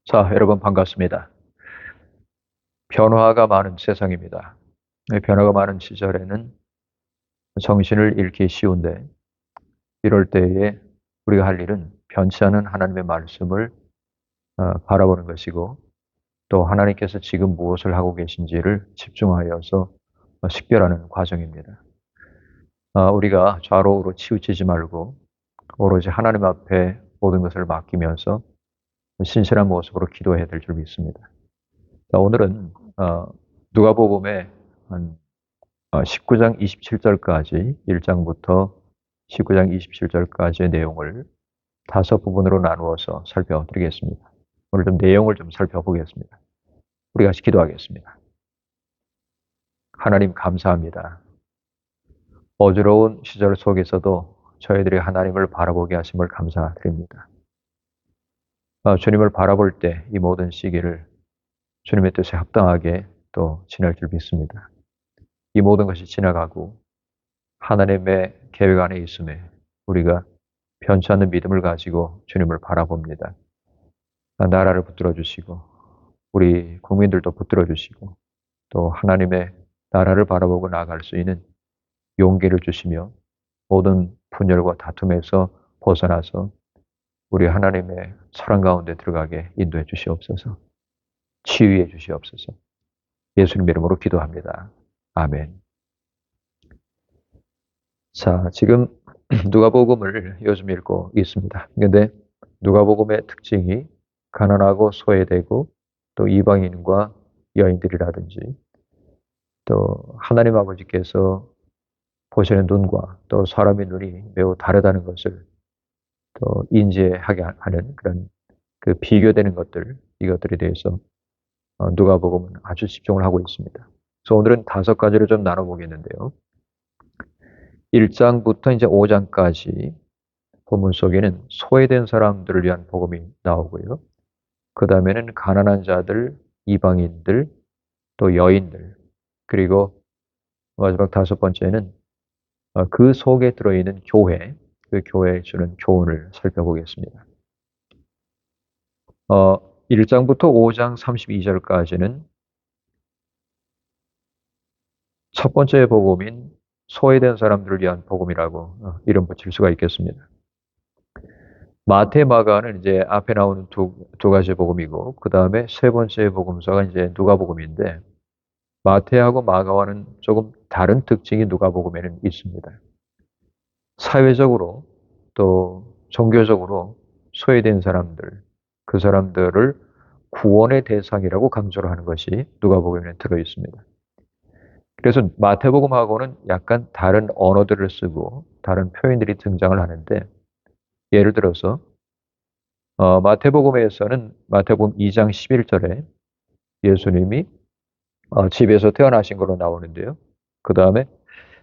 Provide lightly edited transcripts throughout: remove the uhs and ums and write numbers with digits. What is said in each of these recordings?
자, 여러분 반갑습니다. 변화가 많은 세상입니다. 변화가 많은 시절에는 정신을 잃기 쉬운데 이럴 때에 우리가 할 일은 변치 않은 하나님의 말씀을 바라보는 것이고 또 하나님께서 지금 무엇을 하고 계신지를 집중하여서 식별하는 과정입니다. 우리가 좌로우로 치우치지 말고 오로지 하나님 앞에 모든 것을 맡기면서 신실한 모습으로 기도해야 될 줄 믿습니다. 자, 오늘은 누가복음의 한 19장 27절까지 1장부터 19장 27절까지의 내용을 다섯 부분으로 나누어서 살펴드리겠습니다. 오늘 좀 내용을 좀 살펴보겠습니다. 우리 같이 기도하겠습니다. 하나님 감사합니다. 어지러운 시절 속에서도 저희들이 하나님을 바라보게 하심을 감사드립니다. 주님을 바라볼 때 이 모든 시기를 주님의 뜻에 합당하게 또 지날 줄 믿습니다. 이 모든 것이 지나가고 하나님의 계획 안에 있음에 우리가 변치 않는 믿음을 가지고 주님을 바라봅니다. 나라를 붙들어 주시고 우리 국민들도 붙들어 주시고 또 하나님의 나라를 바라보고 나아갈 수 있는 용기를 주시며 모든 분열과 다툼에서 벗어나서 우리 하나님의 사랑 가운데 들어가게 인도해 주시옵소서. 치유해 주시옵소서. 예수님 이름으로 기도합니다. 아멘. 자, 지금 누가복음을 요즘 읽고 있습니다. 근데 누가복음의 특징이 가난하고 소외되고 또 이방인과 여인들이라든지 또 하나님 아버지께서 보시는 눈과 또 사람의 눈이 매우 다르다는 것을 또 인지하게 하는 그런 그 비교되는 것들, 이것들에 대해서 누가복음은 아주 집중을 하고 있습니다. 그래서 오늘은 다섯 가지를 좀 나눠보겠는데요. 1장부터 이제 5장까지 본문 속에는 소외된 사람들을 위한 복음이 나오고요. 그 다음에는 가난한 자들, 이방인들, 또 여인들, 그리고 마지막 다섯 번째는 그 속에 들어있는 교회, 그 교회에 주는 교훈을 살펴보겠습니다. 1장부터 5장 32절까지는 첫 번째 복음인 소외된 사람들을 위한 복음이라고 이름 붙일 수가 있겠습니다. 마태, 마가는 이제 앞에 나오는 두 가지 복음이고, 그 다음에 세 번째 복음서가 이제 누가복음인데, 마태하고 마가와는 조금 다른 특징이 누가복음에는 있습니다. 사회적으로 또 종교적으로 소외된 사람들, 그 사람들을 구원의 대상이라고 강조를 하는 것이 누가복음에 들어 있습니다. 그래서 마태복음하고는 약간 다른 언어들을 쓰고 다른 표현들이 등장을 하는데, 예를 들어서 마태복음에서는 마태복음 2장 11절에 예수님이 집에서 태어나신 걸로 나오는데요. 그 다음에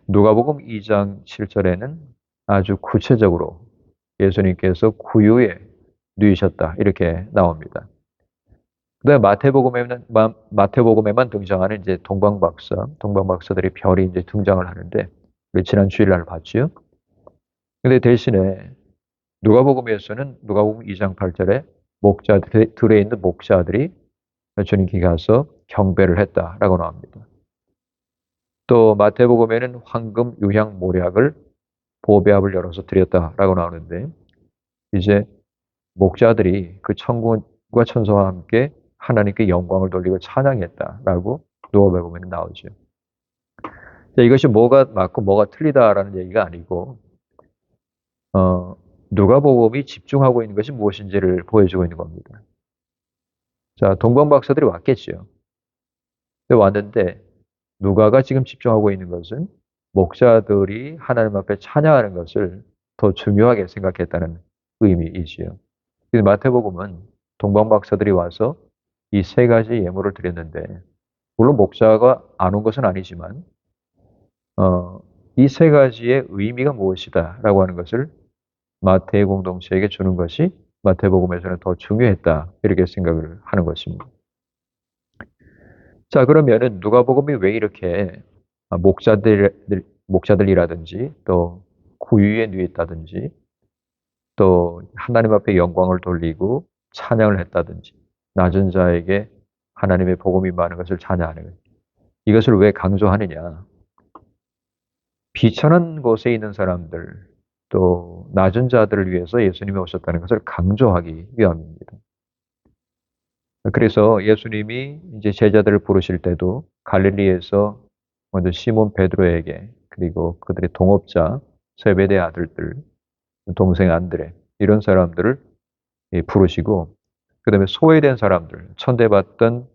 누가복음 2장 7절에는 아주 구체적으로 예수님께서 구유에 누이셨다 이렇게 나옵니다. 그다음에 마태복음에만 등장하는 이제 동방박사들의 별이 이제 등장을 하는데 우리 지난 주일날 봤지요. 근데 대신에 누가복음에서는 누가복음 2장 8절에 들에 있는 목자들이 주님께 가서 경배를 했다라고 나옵니다. 또 마태복음에는 황금, 유향, 모략을 보배압을 열어서 드렸다라고 나오는데 이제 목자들이 그 천군과 천사와 함께 하나님께 영광을 돌리고 찬양했다라고 누가복음에는 나오죠. 이것이 뭐가 맞고 뭐가 틀리다라는 얘기가 아니고 누가복음이 집중하고 있는 것이 무엇인지를 보여주고 있는 겁니다. 자, 동방박사들이 왔겠죠. 왔는데 누가가 지금 집중하고 있는 것은 목자들이 하나님 앞에 찬양하는 것을 더 중요하게 생각했다는 의미이지요. 마태복음은 동방박사들이 와서 이 세 가지 예물을 드렸는데 물론 목자가 안 온 것은 아니지만 이 세 가지의 의미가 무엇이다라고 하는 것을 마태 공동체에게 주는 것이 마태복음에서는 더 중요했다 이렇게 생각을 하는 것입니다. 자, 그러면은 누가복음이 왜 이렇게 목자들이라든지 또 구유에 누했다든지 또 하나님 앞에 영광을 돌리고 찬양을 했다든지 낮은 자에게 하나님의 복음이 임하는 것을 찬양하는 거예요. 이것을 왜 강조하느냐? 비천한 곳에 있는 사람들, 또 낮은 자들을 위해서 예수님이 오셨다는 것을 강조하기 위함입니다. 그래서 예수님이 이제 제자들을 부르실 때도 갈릴리에서 먼저 시몬 베드로에게, 그리고 그들의 동업자 세베대 아들들, 동생 안드레, 이런 사람들을 부르시고, 그다음에 소외된 사람들, 천대받던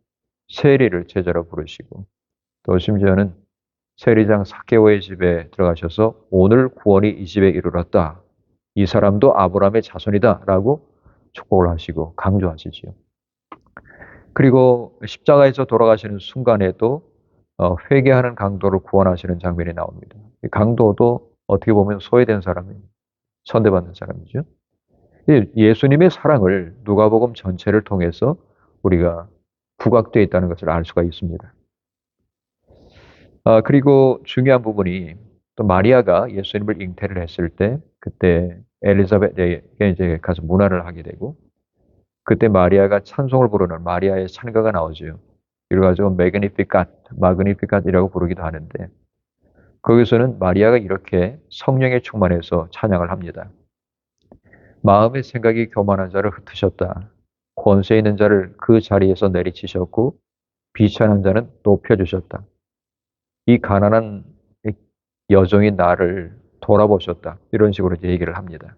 세리를 제자로 부르시고, 또 심지어는 세리장 삭개오의 집에 들어가셔서 오늘 구원이 이 집에 이르렀다, 이 사람도 아브라함의 자손이다라고 축복을 하시고 강조하시지요. 그리고 십자가에서 돌아가시는 순간에도 회개하는 강도를 구원하시는 장면이 나옵니다. 이 강도도 어떻게 보면 소외된 사람이에요. 천대받는 사람이죠. 예수님의 사랑을 누가복음 전체를 통해서 우리가 부각되어 있다는 것을 알 수가 있습니다. 그리고 중요한 부분이, 또 마리아가 예수님을 잉태를 했을 때 그때 엘리자벳에게 이제 가서 문안을 하게 되고, 그때 마리아가 찬송을 부르는 마리아의 찬가가 나오죠. 이걸 가지고 매그니피칸, 마그니피칸이라고 부르기도 하는데, 거기서는 마리아가 이렇게 성령에 충만해서 찬양을 합니다. 마음의 생각이 교만한 자를 흩으셨다. 권세 있는 자를 그 자리에서 내리치셨고 비천한 자는 높여주셨다. 이 가난한 여종인 나를 돌아보셨다. 이런 식으로 이제 얘기를 합니다.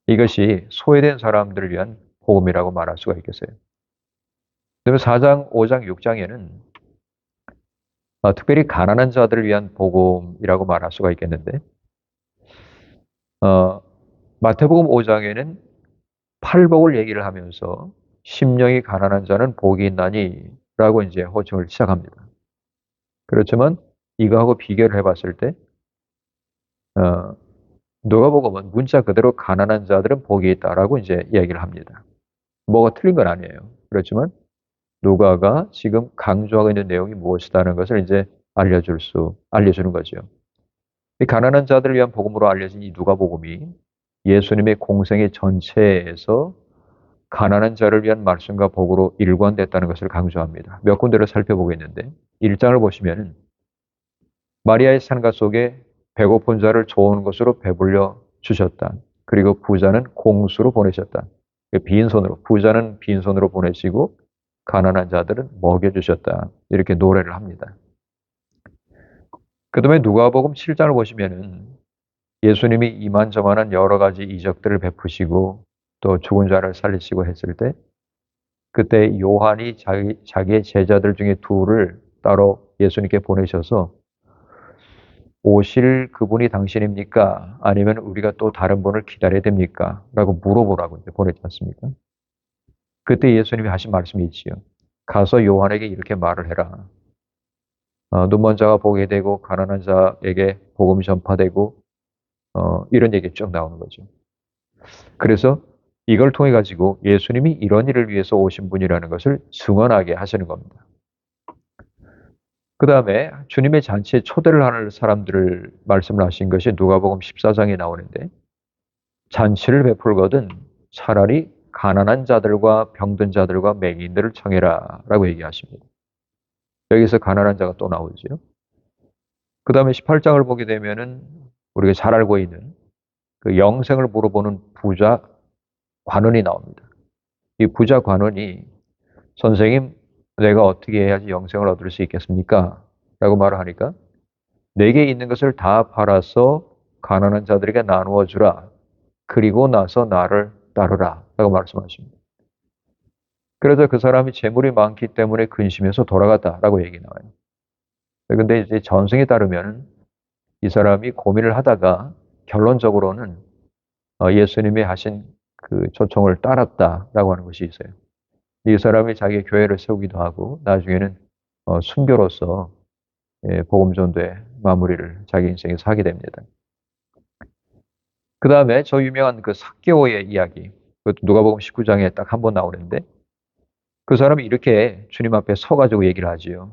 이것이 소외된 사람들을 위한 복음이라고 말할 수가 있겠어요. 그다음에 4장, 5장, 6장에는 특별히 가난한 자들을 위한 복음이라고 말할 수가 있겠는데, 어, 마태복음 5장에는 팔복을 얘기를 하면서 심령이 가난한 자는 복이 있나니 라고 이제 호칭을 시작합니다. 그렇지만 이거하고 비교를 해봤을 때 어, 누가복음은 문자 그대로 가난한 자들은 복이 있다라고 이제 이야기를 합니다. 뭐가 틀린 건 아니에요. 그렇지만 누가가 지금 강조하고 있는 내용이 무엇이다는 것을 이제 알려주는 거죠. 이 가난한 자들을 위한 복음으로 알려진 이 누가복음이 예수님의 공생의 전체에서 가난한 자를 위한 말씀과 복으로 일관됐다는 것을 강조합니다. 몇 군데를 살펴보겠는데, 1장을 보시면 마리아의 산가 속에 배고픈 자를 좋은 것으로 배불려 주셨다. 그리고 부자는 공수로 보내셨다. 빈손으로, 부자는 빈손으로 보내시고 가난한 자들은 먹여주셨다. 이렇게 노래를 합니다. 그 다음에 누가복음 7장을 보시면은 예수님이 이만저만한 여러 가지 이적들을 베푸시고 또 죽은 자를 살리시고 했을 때, 그때 요한이 자기의 제자들 중에 둘을 따로 예수님께 보내셔서 오실 그분이 당신입니까? 아니면 우리가 또 다른 분을 기다려야 됩니까? 라고 물어보라고 이제 보냈지 않습니까? 그때 예수님이 하신 말씀이 있지요. 가서 요한에게 이렇게 말을 해라. 눈먼 자가 보게 되고 가난한 자에게 복음이 전파되고 이런 얘기 쭉 나오는 거죠. 그래서 이걸 통해 가지고 예수님이 이런 일을 위해서 오신 분이라는 것을 증언하게 하시는 겁니다. 그 다음에 주님의 잔치에 초대를 하는 사람들을 말씀을 하신 것이 누가복음 14장에 나오는데, 잔치를 베풀거든 차라리 가난한 자들과 병든 자들과 맹인들을 청해라 라고 얘기하십니다. 여기서 가난한 자가 또 나오죠. 그 다음에 18장을 보게 되면은 우리가 잘 알고 있는 그 영생을 물어보는 부자 관원이 나옵니다. 이 부자 관원이 선생님, 내가 어떻게 해야지 영생을 얻을 수 있겠습니까? 라고 말을 하니까, 내게 있는 것을 다 팔아서 가난한 자들에게 나누어 주라. 그리고 나서 나를 따르라. 라고 말씀하십니다. 그래서 그 사람이 재물이 많기 때문에 근심해서 돌아갔다라고 얘기 나와요. 근데 이제 전승에 따르면 이 사람이 고민을 하다가 결론적으로는 예수님이 하신 그 초청을 따랐다라고 하는 것이 있어요. 이 사람이 자기 교회를 세우기도 하고 나중에는 순교로서 복음 전도의 마무리를 자기 인생에서 하게 됩니다. 그 다음에 저 유명한 그 삭개오의 이야기, 그것도 누가복음 19장에 딱 한 번 나오는데, 그 사람이 이렇게 주님 앞에 서가지고 얘기를 하지요.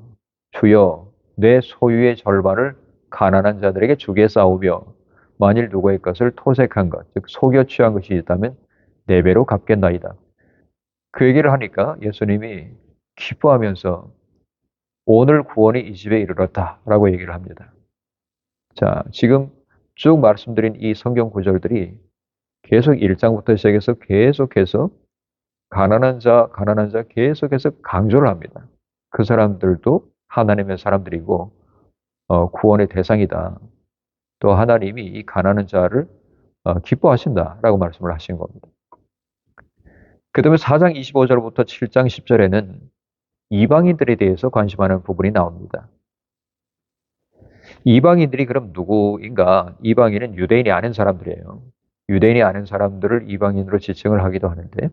주여, 내 소유의 절반을 가난한 자들에게 주겠사오며 만일 누구의 것을 토색한 것, 즉 속여 취한 것이 있다면 네 배로 갚겠나이다. 그 얘기를 하니까 예수님이 기뻐하면서 오늘 구원이 이 집에 이르렀다라고 얘기를 합니다. 자, 지금 쭉 말씀드린 이 성경 구절들이 계속 1장부터 시작해서 계속해서 가난한 자 계속해서 강조를 합니다. 그 사람들도 하나님의 사람들이고 구원의 대상이다. 또 하나님이 이 가난한 자를 기뻐하신다라고 말씀을 하신 겁니다. 그 다음에 4장 25절부터 7장 10절에는 이방인들에 대해서 관심하는 부분이 나옵니다. 이방인들이 그럼 누구인가? 이방인은 유대인이 아닌 사람들이에요. 유대인이 아닌 사람들을 이방인으로 지칭을 하기도 하는데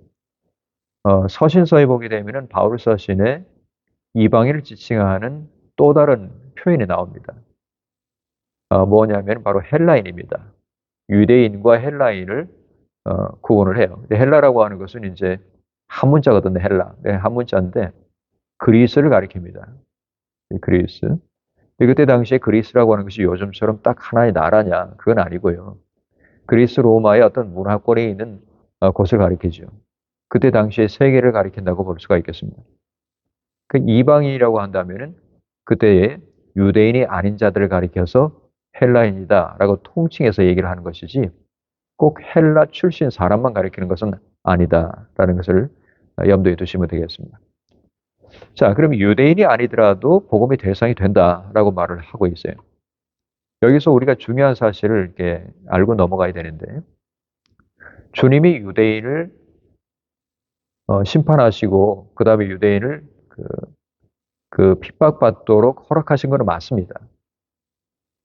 서신서에 보게 되면은 바울 서신에 이방인을 지칭하는 또 다른 표현이 나옵니다. 뭐냐면 바로 헬라인입니다. 유대인과 헬라인을 구분을 해요. 헬라라고 하는 것은 이제 한 문자거든요. 헬라. 네, 한 문자인데 그리스를 가리킵니다. 그리스. 그때 당시에 그리스라고 하는 것이 요즘처럼 딱 하나의 나라냐? 그건 아니고요. 그리스 로마의 어떤 문화권에 있는 곳을 가리키죠. 그때 당시에 세계를 가리킨다고 볼 수가 있겠습니다. 그 이방인이라고 한다면은 그때의 유대인이 아닌 자들을 가리켜서 헬라인이다라고 통칭해서 얘기를 하는 것이지 꼭 헬라 출신 사람만 가리키는 것은 아니다라는 것을 염두에 두시면 되겠습니다. 자, 그럼 유대인이 아니더라도 복음의 대상이 된다라고 말을 하고 있어요. 여기서 우리가 중요한 사실을 이렇게 알고 넘어가야 되는데 주님이 유대인을 심판하시고 그 다음에 유대인을 그 핍박받도록 허락하신 것은 맞습니다.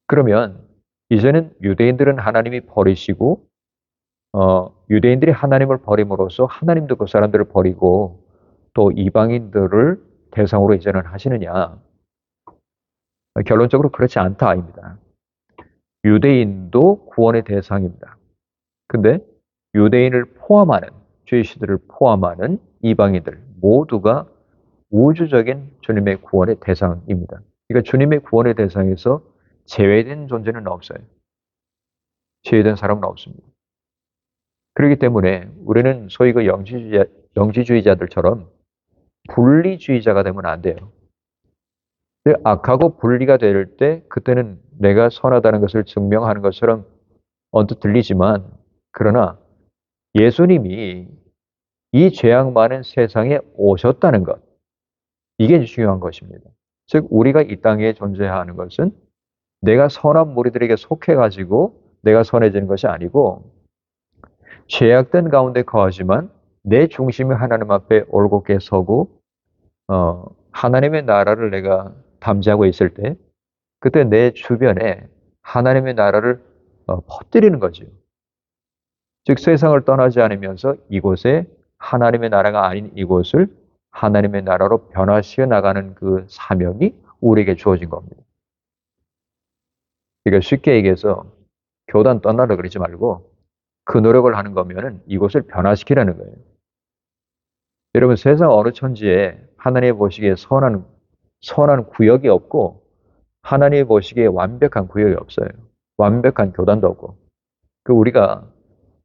그러면 이제는 유대인들은 하나님이 버리시고 유대인들이 하나님을 버림으로써 하나님도 그 사람들을 버리고 또 이방인들을 대상으로 이제는 하시느냐? 결론적으로 그렇지 않다입니다. 유대인도 구원의 대상입니다. 근데 유대인을 포함하는 죄시들을 포함하는 이방인들 모두가 우주적인 주님의 구원의 대상입니다. 그러니까 주님의 구원의 대상에서 제외된 존재는 없어요. 제외된 사람은 없습니다. 그렇기 때문에 우리는 소위 그 영지주의자들처럼 분리주의자가 되면 안 돼요. 악하고 분리가 될 때 그때는 내가 선하다는 것을 증명하는 것처럼 언뜻 들리지만 그러나 예수님이 이 죄악 많은 세상에 오셨다는 것 이게 중요한 것입니다. 즉 우리가 이 땅에 존재하는 것은 내가 선한 무리들에게 속해가지고 내가 선해지는 것이 아니고 죄악된 가운데 거하지만 내 중심이 하나님 앞에 올곧게 서고 하나님의 나라를 내가 담지하고 있을 때 그때 내 주변에 하나님의 나라를 퍼뜨리는 거죠. 즉 세상을 떠나지 않으면서 이곳에 하나님의 나라가 아닌 이곳을 하나님의 나라로 변화시켜 나가는 그 사명이 우리에게 주어진 겁니다. 그러니까 쉽게 얘기해서 교단 떠나라 그러지 말고 그 노력을 하는 거면은 이곳을 변화시키라는 거예요. 여러분 세상 어느 천지에 하나님이 보시기에 선한 구역이 없고 하나님이 보시기에 완벽한 구역이 없어요. 완벽한 교단도 없고. 그 우리가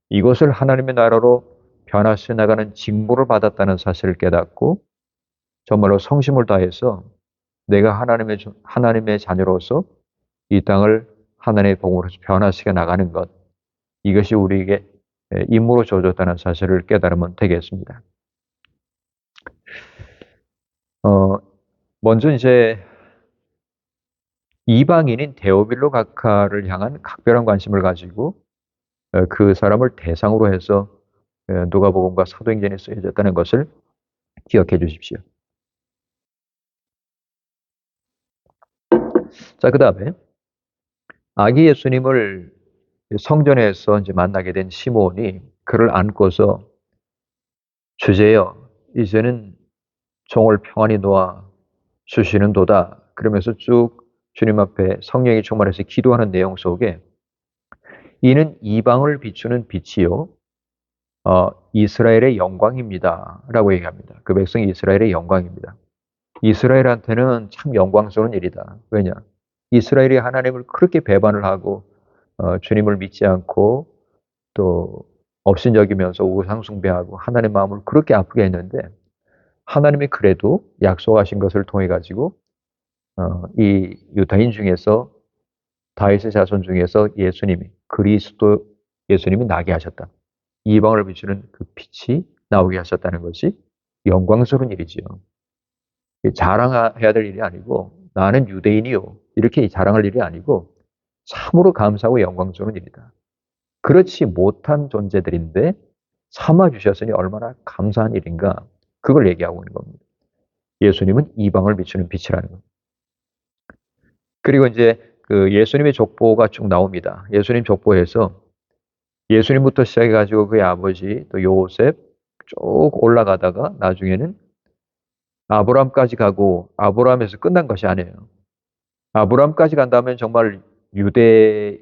이곳을 하나님의 나라로 변화시켜 나가는 직무를 받았다는 사실을 깨닫고 정말로 성심을 다해서 내가 하나님의 자녀로서 이 땅을 하나님의 복음으로 변화시켜 나가는 것 이것이 우리에게 임무로 주어졌다는 사실을 깨달으면 되겠습니다. 먼저 이제 이방인인 데오빌로 각하를 향한 각별한 관심을 가지고 그 사람을 대상으로 해서 누가복음과 사도행전에 쓰여졌다는 것을 기억해 주십시오. 자, 그 다음에 아기 예수님을 성전에서 이제 만나게 된 시몬이 그를 안고서 주제여 이제는 종을 평안히 놓아 주시는 도다. 그러면서 쭉 주님 앞에 성령이 충만해서 기도하는 내용 속에 이는 이방을 비추는 빛이요 이스라엘의 영광입니다. 라고 얘기합니다. 그 백성이 이스라엘의 영광입니다. 이스라엘한테는 참 영광스러운 일이다. 왜냐? 이스라엘이 하나님을 그렇게 배반을 하고 주님을 믿지 않고 또 업신여기면서 우상 숭배하고 하나님의 마음을 그렇게 아프게 했는데 하나님이 그래도 약속하신 것을 통해 가지고 이 유다인 중에서 다윗의 자손 중에서 예수님이 그리스도 예수님이 나게 하셨다. 이방을 비추는 그 빛이 나오게 하셨다는 것이 영광스러운 일이지요. 자랑해야 될 일이 아니고 나는 유대인이요. 이렇게 자랑할 일이 아니고 참으로 감사하고 영광스러운 일이다. 그렇지 못한 존재들인데 삼아 주셨으니 얼마나 감사한 일인가. 그걸 얘기하고 있는 겁니다. 예수님은 이방을 비추는 빛이라는 겁니다. 그리고 이제 그 예수님의 족보가 쭉 나옵니다. 예수님 족보에서 예수님부터 시작해가지고 그의 아버지 또 요셉 쭉 올라가다가 나중에는 아브라함까지 가고 아브라함에서 끝난 것이 아니에요. 아브라함까지 간다면 정말 유대인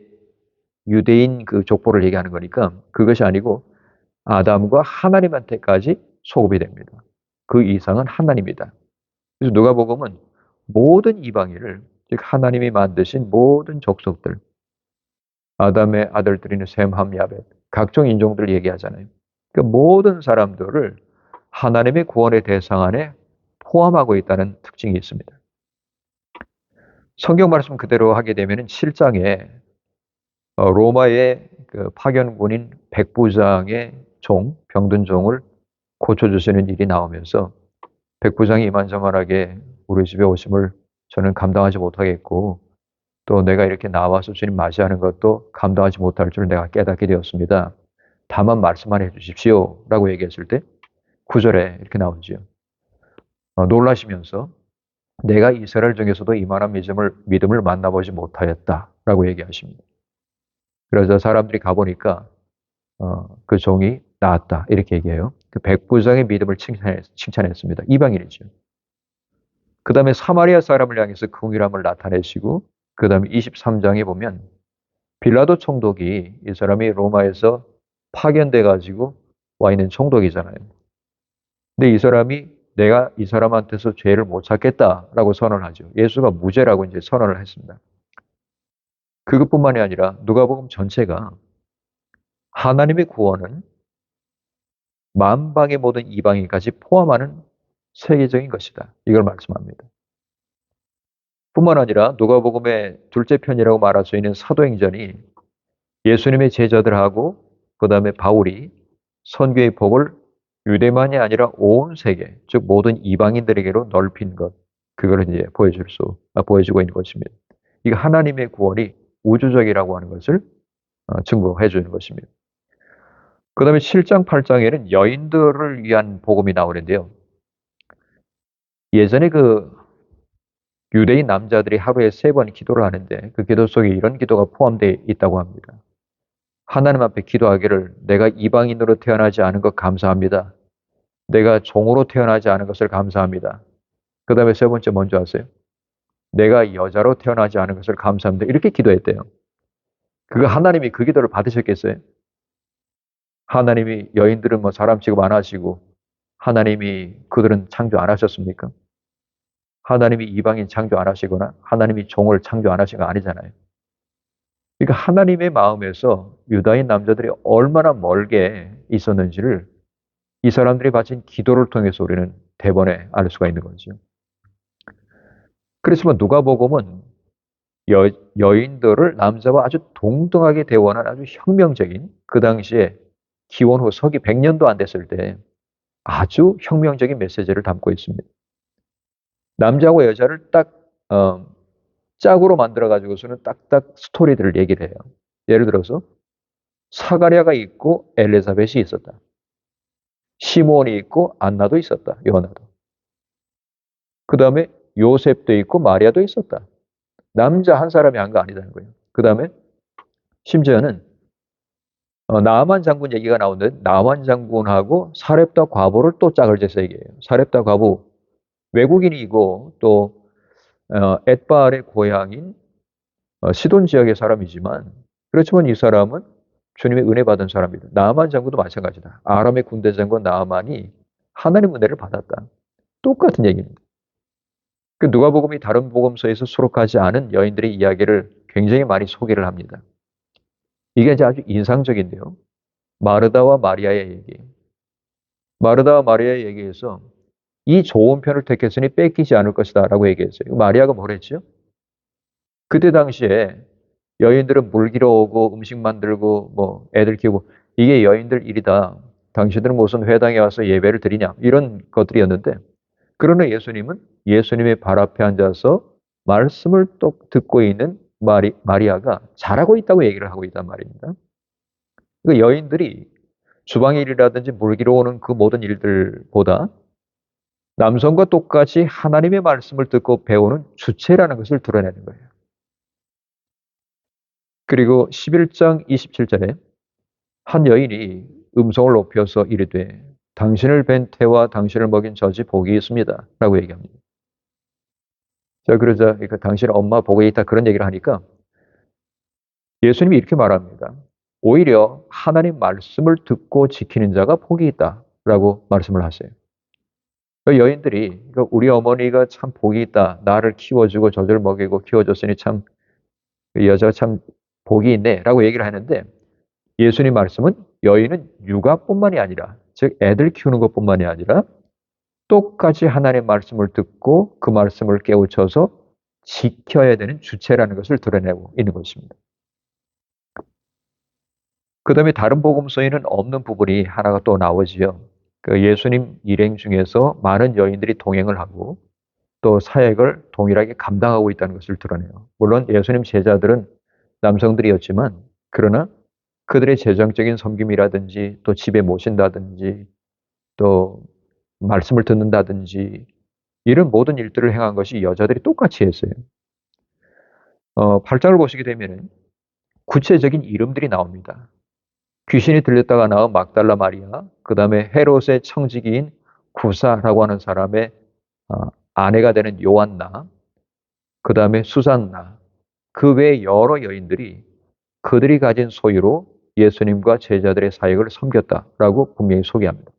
그 족보를 얘기하는 거니까 그것이 아니고 아담과 하나님한테까지 소급이 됩니다. 그 이상은 하나님이다. 그래서 누가복음은 모든 이방인을 즉 하나님이 만드신 모든 족속들 아담의 아들들인 셈, 함, 야벳 각종 인종들 얘기하잖아요. 그 모든 사람들을 하나님의 구원의 대상 안에 포함하고 있다는 특징이 있습니다. 성경 말씀 그대로 하게 되면 7장에 로마의 그 파견군인 백부장의 종, 병든 종을 고쳐주시는 일이 나오면서 백부장이 이만저만하게 우리 집에 오심을 저는 감당하지 못하겠고 또 내가 이렇게 나와서 주님 맞이하는 것도 감당하지 못할 줄 내가 깨닫게 되었습니다. 다만 말씀만 해주십시오 라고 얘기했을 때 9절에 이렇게 나오지요. 놀라시면서 내가 이스라엘 중에서도 이만한 믿음을 만나보지 못하였다라고 얘기하십니다. 그래서 사람들이 가보니까 그 종이 나았다 이렇게 얘기해요. 그 백부장의 믿음을 칭찬했습니다. 이방인이죠. 그 다음에 사마리아 사람을 향해서 긍휼함을 나타내시고 그 다음에 23장에 보면 빌라도 총독이 이 사람이 로마에서 파견돼 가지고 와 있는 총독이잖아요. 근데 이 사람이 내가 이 사람한테서 죄를 못 찾겠다라고 선언을 하죠. 예수가 무죄라고 이제 선언을 했습니다. 그것뿐만이 아니라 누가복음 전체가 하나님의 구원은 만방의 모든 이방인까지 포함하는 세계적인 것이다. 이걸 말씀합니다. 뿐만 아니라 누가복음의 둘째 편이라고 말할 수 있는 사도행전이 예수님의 제자들하고 그 다음에 바울이 선교의 복을 유대만이 아니라 온 세계, 즉 모든 이방인들에게로 넓힌 것, 그걸 이제 보여주고 있는 것입니다. 이거 하나님의 구원이 우주적이라고 하는 것을 증거해 주는 것입니다. 그 다음에 7장, 8장에는 여인들을 위한 복음이 나오는데요. 예전에 그 유대인 남자들이 하루에 3번 기도를 하는데 그 기도 속에 이런 기도가 포함되어 있다고 합니다. 하나님 앞에 기도하기를 내가 이방인으로 태어나지 않은 것 감사합니다. 내가 종으로 태어나지 않은 것을 감사합니다. 그 다음에 3번째 뭔지 아세요? 내가 여자로 태어나지 않은 것을 감사합니다. 이렇게 기도했대요. 그거 하나님이 그 기도를 받으셨겠어요? 하나님이 여인들은 뭐 사람 취급 안 하시고 하나님이 그들은 창조 안 하셨습니까? 하나님이 이방인 창조 안 하시거나 하나님이 종을 창조 안 하신 거 아니잖아요. 그러니까 하나님의 마음에서 유다인 남자들이 얼마나 멀게 있었는지를 이 사람들이 바친 기도를 통해서 우리는 대번에 알 수가 있는 거죠. 그렇지만 누가복음은 여인들을 남자와 아주 동등하게 대원한 아주 혁명적인 그 당시에 기원 후 서기 100년도 안 됐을 때 아주 혁명적인 메시지를 담고 있습니다. 남자하고 여자를 딱 짝으로 만들어 가지고서는 딱딱 스토리들을 얘기를 해요. 예를 들어서 사가랴가 있고 엘리사벳이 있었다. 시므온이 있고 안나도 있었다. 요나도. 그 다음에 요셉도 있고 마리아도 있었다. 남자 한 사람이 한 거 아니다는 거예요. 그 다음에 심지어는 나아만 장군 얘기가 나오는데 나아만 장군하고 사렙다 과부를 또 짝을 재서 얘기해요. 사렙다 과부 외국인이고 또 엣바알의 고향인 시돈 지역의 사람이지만 그렇지만 이 사람은 주님의 은혜 받은 사람이다. 나아만 장군도 마찬가지다. 아람의 군대 장군 나아만이 하나님 은혜를 받았다. 똑같은 얘기입니다. 그 누가복음이 다른 복음서에서 수록하지 않은 여인들의 이야기를 굉장히 많이 소개를 합니다. 이게 이제 아주 인상적인데요. 마르다와 마리아의 얘기. 마르다와 마리아의 얘기에서 이 좋은 편을 택했으니 뺏기지 않을 것이다 라고 얘기했어요. 마리아가 뭘 했죠? 그때 당시에 여인들은 물 길어 오고 음식 만들고 뭐 애들 키우고 이게 여인들 일이다. 당신들은 무슨 회당에 와서 예배를 드리냐. 이런 것들이었는데 그러나 예수님은 예수님의 발 앞에 앉아서 말씀을 또 듣고 있는 마리아가 잘하고 있다고 얘기를 하고 있단 말입니다. 그 여인들이 주방 일이라든지 물 길어 오는 그 모든 일들보다 남성과 똑같이 하나님의 말씀을 듣고 배우는 주체라는 것을 드러내는 거예요. 그리고 11장 27절에 한 여인이 음성을 높여서 이르되 당신을 뵌 태와 당신을 먹인 젖이 복이 있습니다. 라고 얘기합니다. 자, 그러자 그러니까 당신 엄마 복이 있다 그런 얘기를 하니까 예수님이 이렇게 말합니다. 오히려 하나님 말씀을 듣고 지키는 자가 복이 있다. 라고 말씀을 하세요. 그 여인들이 우리 어머니가 참 복이 있다. 나를 키워주고 젖을 먹이고 키워줬으니 참 이 여자가 참 복이 있네. 라고 얘기를 하는데 예수님 말씀은 여인은 육아뿐만이 아니라 즉 애들 키우는 것뿐만이 아니라 똑같이 하나님의 말씀을 듣고 그 말씀을 깨우쳐서 지켜야 되는 주체라는 것을 드러내고 있는 것입니다. 그 다음에 다른 복음서에는 없는 부분이 하나가 또 나오지요. 그 예수님 일행 중에서 많은 여인들이 동행을 하고 또 사역을 동일하게 감당하고 있다는 것을 드러내요. 물론 예수님 제자들은 남성들이었지만 그러나 그들의 재정적인 섬김이라든지 또 집에 모신다든지 또 말씀을 듣는다든지 이런 모든 일들을 행한 것이 여자들이 똑같이 했어요. 8장을 보시게 되면 구체적인 이름들이 나옵니다. 귀신이 들렸다가 나온 막달라 마리아, 그 다음에 헤롯의 청지기인 구사라고 하는 사람의 아내가 되는 요한나, 그 다음에 수산나, 그 외에 여러 여인들이 그들이 가진 소유로 예수님과 제자들의 사역을 섬겼다라고 분명히 소개합니다.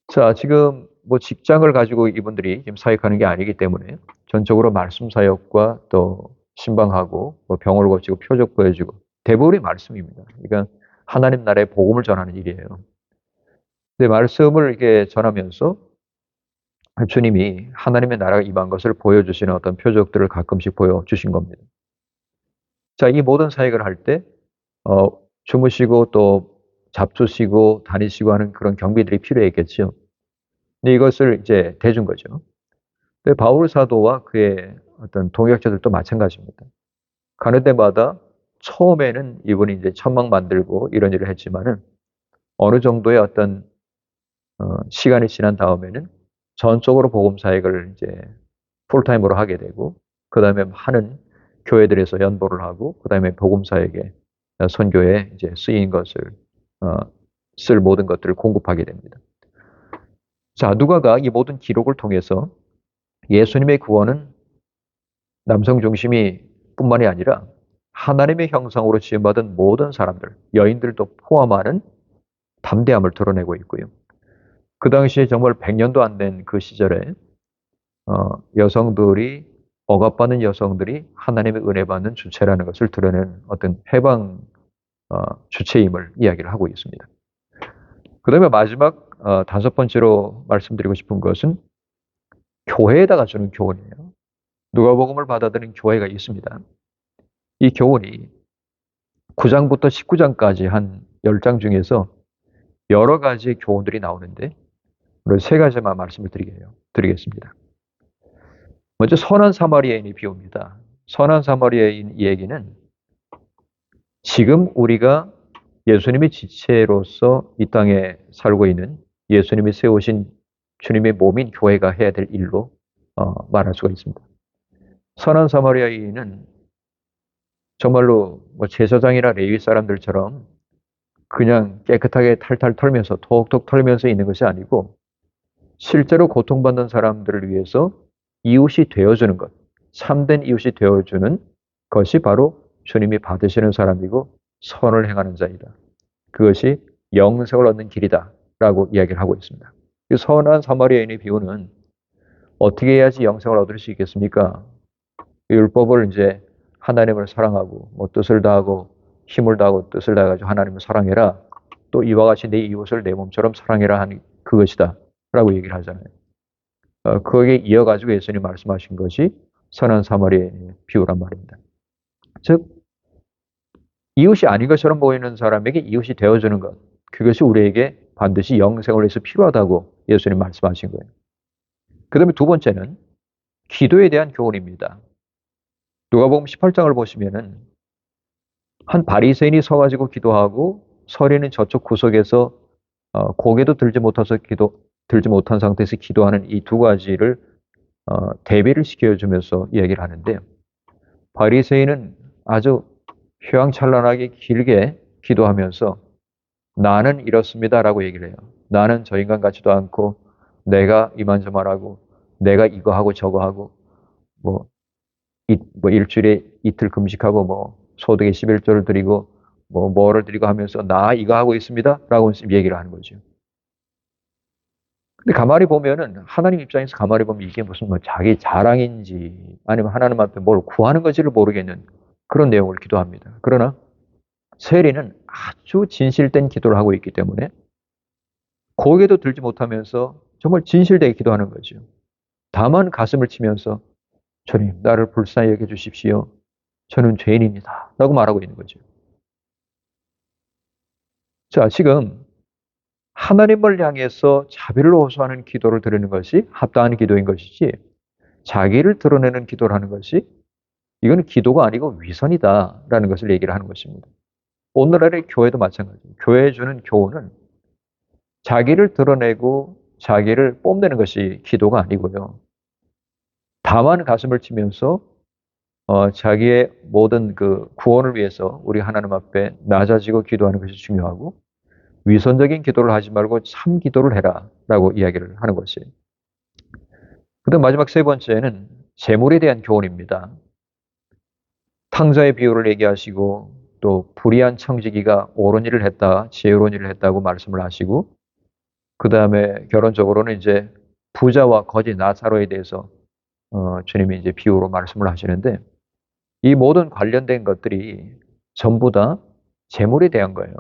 자, 지금 뭐 직장을 가지고 이분들이 지금 사역하는 게 아니기 때문에 전적으로 말씀 사역과 또 신방하고 뭐 병을 고치고 표적 보여주고 대부분이 말씀입니다. 그러니까 하나님 나라의 복음을 전하는 일이에요. 근데 말씀을 이렇게 전하면서 주님이 하나님의 나라가 임한 것을 보여주시는 어떤 표적들을 가끔씩 보여주신 겁니다. 자, 이 모든 사역을 할 때, 주무시고 또 잡수시고 다니시고 하는 그런 경비들이 필요했겠죠. 근데 이것을 이제 대준 거죠. 근데 바울 사도와 그의 어떤 동역자들도 마찬가지입니다. 가는 데마다 처음에는 이분이 이제 천막 만들고 이런 일을 했지만은 어느 정도의 어떤 시간이 지난 다음에는 전적으로 복음 사역을 이제 풀타임으로 하게 되고 그 다음에 많은 교회들에서 연보를 하고 그 다음에 복음 사역에 선교에 이제 쓰인 것을 쓸 모든 것들을 공급하게 됩니다. 자, 누가가 이 모든 기록을 통해서 예수님의 구원은 남성 중심이 뿐만이 아니라 하나님의 형상으로 지음받은 모든 사람들, 여인들도 포함하는 담대함을 드러내고 있고요. 그 당시에 정말 100년도 안 된 그 시절에 여성들이 억압받는 여성들이 하나님의 은혜 받는 주체라는 것을 드러내는 어떤 해방 주체임을 이야기를 하고 있습니다. 그 다음에 마지막 다섯 번째로 말씀드리고 싶은 것은 교회에다가 주는 교훈이에요. 누가복음을 받아들인 교회가 있습니다. 이 교훈이 9장부터 19장까지 한 10장 중에서 여러 가지 교훈들이 나오는데 오늘 세 가지만 말씀을 드리겠습니다. 먼저 선한 사마리아인의 비유입니다. 선한 사마리아인 얘기는 지금 우리가 예수님의 지체로서 이 땅에 살고 있는 예수님이 세우신 주님의 몸인 교회가 해야 될 일로 말할 수가 있습니다. 선한 사마리아인은 정말로 뭐 제사장이나 레위 사람들처럼 그냥 깨끗하게 탈탈 털면서 톡톡 털면서 있는 것이 아니고 실제로 고통받는 사람들을 위해서 이웃이 되어주는 것, 참된 이웃이 되어주는 것이 바로 주님이 받으시는 사람이고 선을 행하는 자이다. 그것이 영생을 얻는 길이다 라고 이야기를 하고 있습니다. 그 선한 사마리아인의 비유는 어떻게 해야지 영생을 얻을 수 있겠습니까? 율법을 이제 하나님을 사랑하고 뭐 뜻을 다하고 힘을 다하고 뜻을 다해가지고 하나님을 사랑해라. 또 이와 같이 내 이웃을 내 몸처럼 사랑해라 하는 그것이다. 라고 얘기를 하잖아요. 거기에 이어가지고 예수님이 말씀하신 것이 선한 사마리아의 비유란 말입니다. 즉, 이웃이 아닌 것처럼 보이는 사람에게 이웃이 되어주는 것. 그것이 우리에게 반드시 영생을 위해서 필요하다고 예수님 말씀하신 거예요. 그 다음에 두 번째는 기도에 대한 교훈입니다. 누가복음 18장을 보시면은 한 바리새인이 서가지고 기도하고 서리는 저쪽 구석에서 고개도 들지 못한 상태에서 기도하는 이 두 가지를 대비를 시켜주면서 이야기를 하는데요. 바리새인은 아주 휘황찬란하게 길게 기도하면서 나는 이렇습니다라고 얘기를 해요. 나는 저 인간 같지도 않고 내가 이만저만하고 내가 이거 하고 저거 하고 뭐, 일주일에 이틀 금식하고 소득의 11조를 드리고 뭐를 드리고 하면서 나 이거 하고 있습니다라고 얘기를 하는 거죠. 근데 가만히 보면은 하나님 입장에서 가만히 보면 이게 무슨 자기 자랑인지 아니면 하나님 앞에 뭘 구하는 건지를 모르겠는 그런 내용을 기도합니다. 그러나 세리는 아주 진실된 기도를 하고 있기 때문에 고개도 들지 못하면서 정말 진실되게 기도하는 거죠. 다만 가슴을 치면서 주님 나를 불쌍히 여겨주십시오. 저는 죄인입니다. 라고 말하고 있는 거죠. 자, 지금 하나님을 향해서 자비를 호소하는 기도를 드리는 것이 합당한 기도인 것이지 자기를 드러내는 기도를 하는 것이 이건 기도가 아니고 위선이다라는 것을 얘기를 하는 것입니다. 오늘날의 교회도 마찬가지입니다. 교회에 주는 교훈은 자기를 드러내고 자기를 뽐내는 것이 기도가 아니고요. 다만 가슴을 치면서 자기의 모든 그 구원을 위해서 우리 하나님 앞에 낮아지고 기도하는 것이 중요하고 위선적인 기도를 하지 말고 참 기도를 해라라고 이야기를 하는 것이에요. 그다음 마지막 세 번째는 재물에 대한 교훈입니다. 탕자의 비유를 얘기하시고 또 불의한 청지기가 옳은 일을 했다, 지혜로운 일을 했다고 말씀을 하시고 그 다음에 결론적으로는 이제 부자와 거지 나사로에 대해서 주님이 이제 비유로 말씀을 하시는데 이 모든 관련된 것들이 전부 다 재물에 대한 거예요.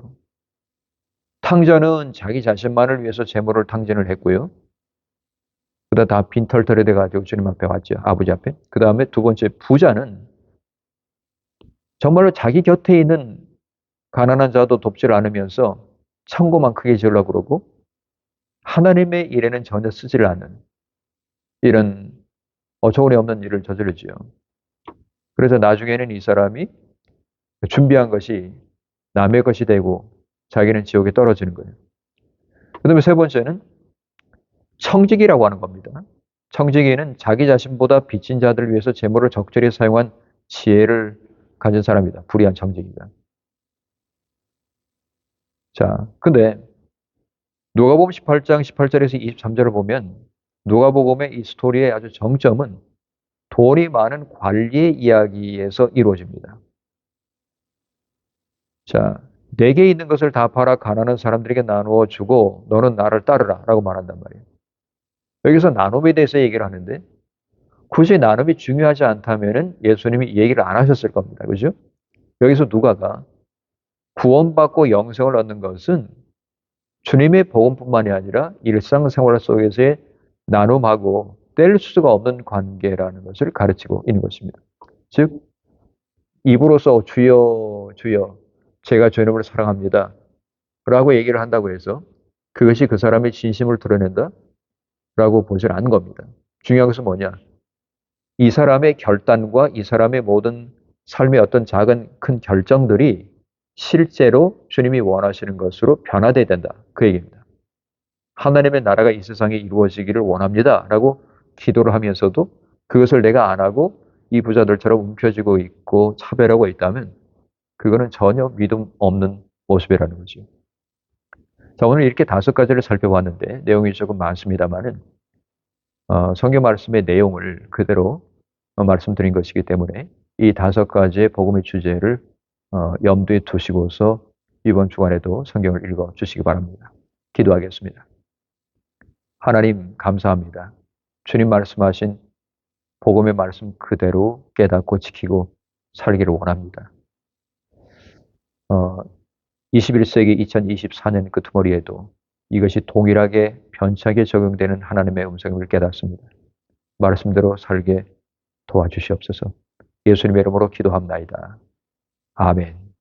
탕자는 자기 자신만을 위해서 재물을 탕진을 했고요. 그다 다 빈털털이 돼가지고 주님 앞에 왔죠. 아버지 앞에. 그 다음에 두 번째 부자는 정말로 자기 곁에 있는 가난한 자도 돕질 않으면서 창고만 크게 지으려고 그러고 하나님의 일에는 전혀 쓰지를 않는 이런 어처구니 없는 일을 저지르지요. 그래서 나중에는 이 사람이 준비한 것이 남의 것이 되고 자기는 지옥에 떨어지는 거예요. 그 다음에 세 번째는 청지기라고 하는 겁니다. 청지기는 자기 자신보다 빚진 자들을 위해서 재물을 적절히 사용한 지혜를 가진 사람이다. 불의한 청지기가. 자, 근데 누가복음 18장 18절에서 23절을 보면 누가복음의 이 스토리의 아주 정점은 돈이 많은 관리의 이야기에서 이루어집니다. 자, 내게 있는 것을 다 팔아 가난한 사람들에게 나누어 주고 너는 나를 따르라 라고 말한단 말이에요. 여기서 나눔에 대해서 얘기를 하는데 굳이 나눔이 중요하지 않다면 예수님이 이 얘기를 안 하셨을 겁니다. 그죠? 여기서 누가가 구원받고 영생을 얻는 것은 주님의 복음뿐만이 아니라 일상생활 속에서의 나눔하고 뗄 수가 없는 관계라는 것을 가르치고 있는 것입니다. 즉 입으로서 주여 주여 제가 주님을 사랑합니다 라고 얘기를 한다고 해서 그것이 그 사람의 진심을 드러낸다 라고 보질 않은 겁니다. 중요한 것은 뭐냐? 이 사람의 결단과 이 사람의 모든 삶의 어떤 작은 큰 결정들이 실제로 주님이 원하시는 것으로 변화돼야 된다. 그 얘기입니다. 하나님의 나라가 이 세상에 이루어지기를 원합니다. 라고 기도를 하면서도 그것을 내가 안 하고 이 부자들처럼 움켜쥐고 있고 차별하고 있다면 그거는 전혀 믿음 없는 모습이라는 거죠. 자, 오늘 이렇게 다섯 가지를 살펴봤는데 내용이 조금 많습니다만은 성경 말씀의 내용을 그대로 말씀드린 것이기 때문에 이 다섯 가지의 복음의 주제를 염두에 두시고서 이번 주간에도 성경을 읽어 주시기 바랍니다. 기도하겠습니다. 하나님 감사합니다. 주님 말씀하신 복음의 말씀 그대로 깨닫고 지키고 살기를 원합니다. 21세기 2024년 끄트머리에도 이것이 동일하게 변차게 적용되는 하나님의 음성을 깨닫습니다. 말씀대로 살게 도와주시옵소서. 예수님의 이름으로 기도합나이다. 아멘.